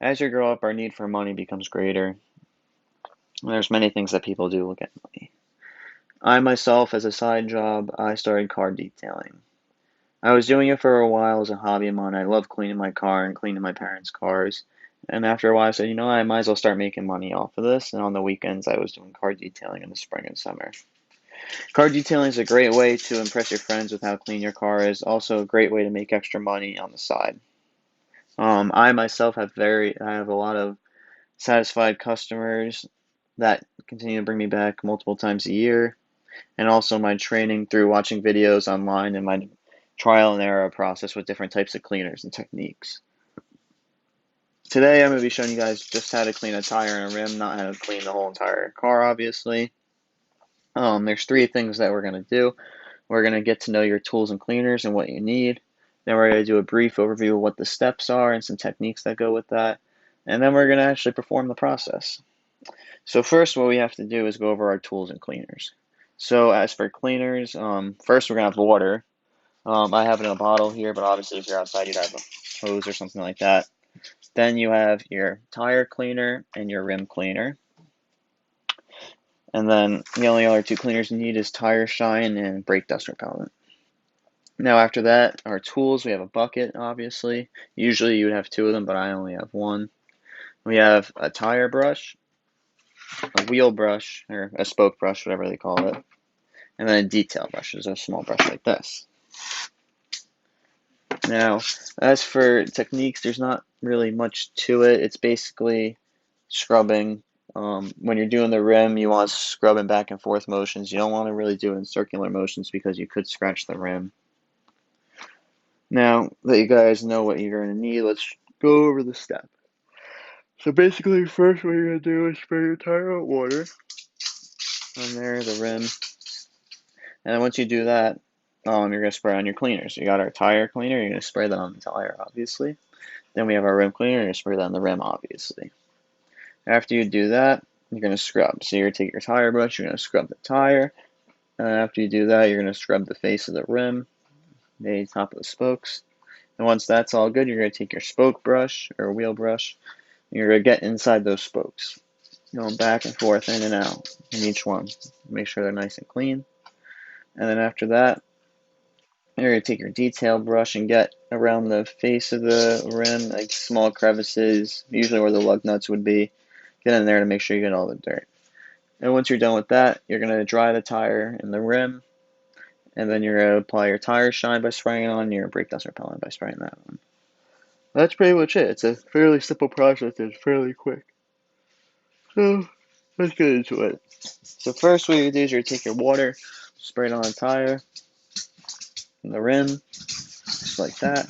As you grow up, our need for money becomes greater. There's many things that people do look at money. I myself, as a side job, I started car detailing. I was doing it for a while as a hobby of mine. I love cleaning my car and cleaning my parents' cars. And after a while, I said, I might as well start making money off of this. And on the weekends, I was doing car detailing in the spring and summer. Car detailing is a great way to impress your friends with how clean your car is. Also, a great way to make extra money on the side. I myself I have a lot of satisfied customers that continue to bring me back multiple times a year, and also my training through watching videos online and my trial and error process with different types of cleaners and techniques. Today I'm going to be showing you guys just how to clean a tire and a rim, not how to clean the whole entire car, obviously. There's three things that we're going to do. We're going to get to know your tools and cleaners and what you need. Then we're going to do a brief overview of what the steps are and some techniques that go with that. And then we're going to actually perform the process. So first, what we have to do is go over our tools and cleaners. So as for cleaners, first we're going to have water. I have it in a bottle here, but obviously if you're outside, you'd have a hose or something like that. Then you have your tire cleaner and your rim cleaner. And then the only other two cleaners you need is tire shine and brake dust repellent. Now after that, our tools, we have a bucket, obviously. Usually you would have two of them, but I only have one. We have a tire brush, a wheel brush, or a spoke brush, whatever they call it, and then a detail brush, is a small brush like this. Now, as for techniques, there's not really much to it. It's basically scrubbing. When you're doing the rim, you want to scrub in back and forth motions. You don't want to really do it in circular motions because you could scratch the rim. Now that you guys know what you're going to need, let's go over the steps. So basically, first what you're going to do is spray your tire with water on there, the rim. And then once you do that, you're going to spray on your cleaner. So you got our tire cleaner, you're going to spray that on the tire, obviously. Then we have our rim cleaner, you're going to spray that on the rim, obviously. After you do that, you're going to scrub. So you're going to take your tire brush, you're going to scrub the tire. And then after you do that, you're going to scrub the face of the rim, the top of the spokes. And once that's all good, you're going to take your spoke brush or wheel brush. And you're going to get inside those spokes, going back and forth, in and out in each one. Make sure they're nice and clean. And then after that, you're going to take your detail brush and get around the face of the rim, like small crevices, usually where the lug nuts would be. Get in there to make sure you get all the dirt. And once you're done with that, you're going to dry the tire and the rim, and then you're going to apply your tire shine by spraying it on, your brake dust repellent by spraying that on. That's pretty much it. It's a fairly simple process. It's fairly quick. So let's get into it. So first what you do is you take your water, spray it on the tire and the rim, just like that.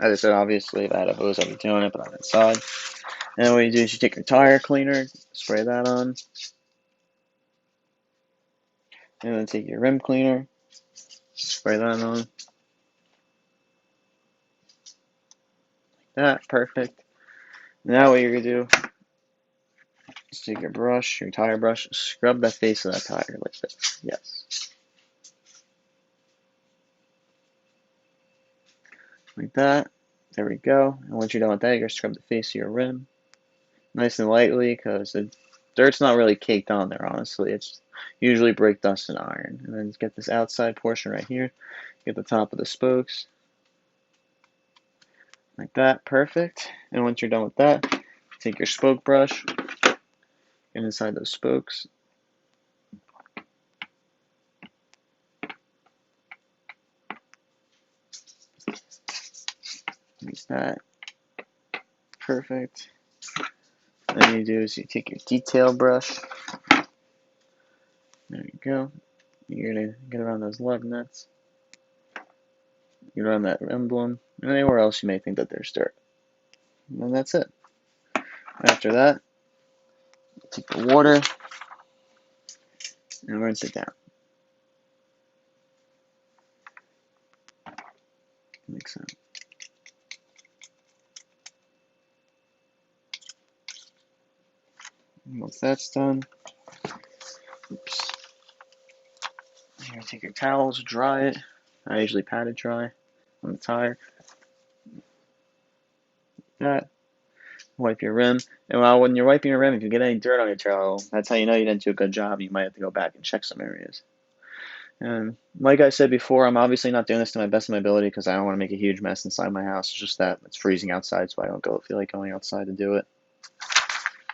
As I said, obviously if I had a hose I'd be doing it, but I'm inside. And then what you do is you take your tire cleaner, spray that on, and then take your rim cleaner, spray that on. That, perfect. Now what you're gonna do is take your brush, your tire brush, scrub the face of that tire like this. Yes. Like that. There we go. And once you're done with that, you're gonna scrub the face of your rim. Nice and lightly, because the dirt's not really caked on there, honestly. It's usually brake dust and iron. And then get this outside portion right here. Get the top of the spokes. Like that, perfect. And once you're done with that, take your spoke brush, get inside those spokes. Use that. Perfect. Then you do is you take your detail brush. There you go. You're gonna get around those lug nuts. Get around that emblem, and anywhere else you may think that there's dirt. And that's it. After that, take the water and rinse it down. Makes sense. Once that's done, oops. You're gonna take your towels, dry it. I usually pat it dry on the tire. That. wipe your rim. And while when you're wiping your rim, if you get any dirt on your tail, that's how you know you didn't do a good job. You might have to go back and check some areas. And like I said before, I'm obviously not doing this to my best of my ability because I don't want to make a huge mess inside my house. It's just that it's freezing outside, so I don't feel like going outside to do it.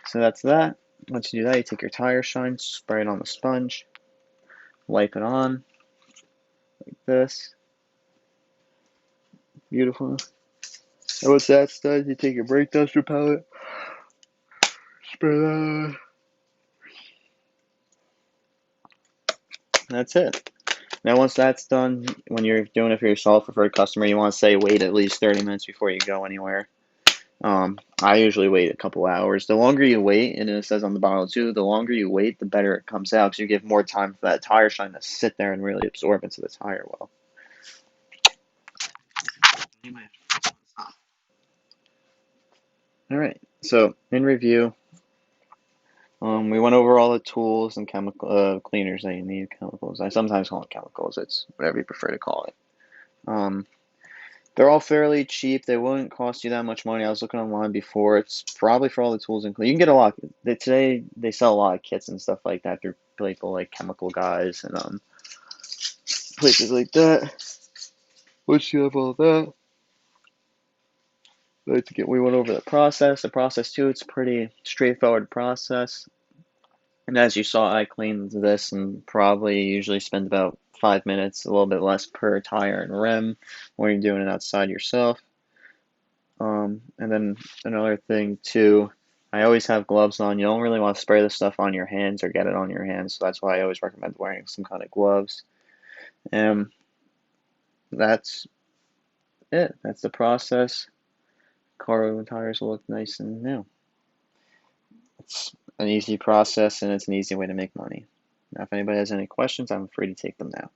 So that's that. Once you do that, you take your tire shine, spray it on the sponge, wipe it on like this. Beautiful. And once that's done, you take your brake duster pellet, spray that on. That's it. Now, once that's done, when you're doing it for yourself or for a customer, you want to say wait at least 30 minutes before you go anywhere. I usually wait a couple hours. The longer you wait, and it says on the bottle too, the longer you wait, the better it comes out because you give more time for that tire shine to sit there and really absorb into the tire well. All right. So in review, we went over all the tools and chemical cleaners that you need. Chemicals. I sometimes call them chemicals. It's whatever you prefer to call it. Um, They're all fairly cheap. They wouldn't cost you that much money. I was looking online before. It's probably for all the tools included. You can get a lot. Today they sell a lot of kits and stuff like that through people like Chemical Guys and places like that. Once you have all that, we went over the process. The process too. It's a pretty straightforward process. And as you saw, I cleaned this and probably usually spend about 5 minutes, a little bit less per tire and rim when you're doing it outside yourself. And then another thing too, I always have gloves on. You don't really want to spray this stuff on your hands or get it on your hands, so that's why I always recommend wearing some kind of gloves. And that's it. That's the process. Car tires will look nice and new. It's an easy process and it's an easy way to make money. Now, if anybody has any questions, I'm free to take them now.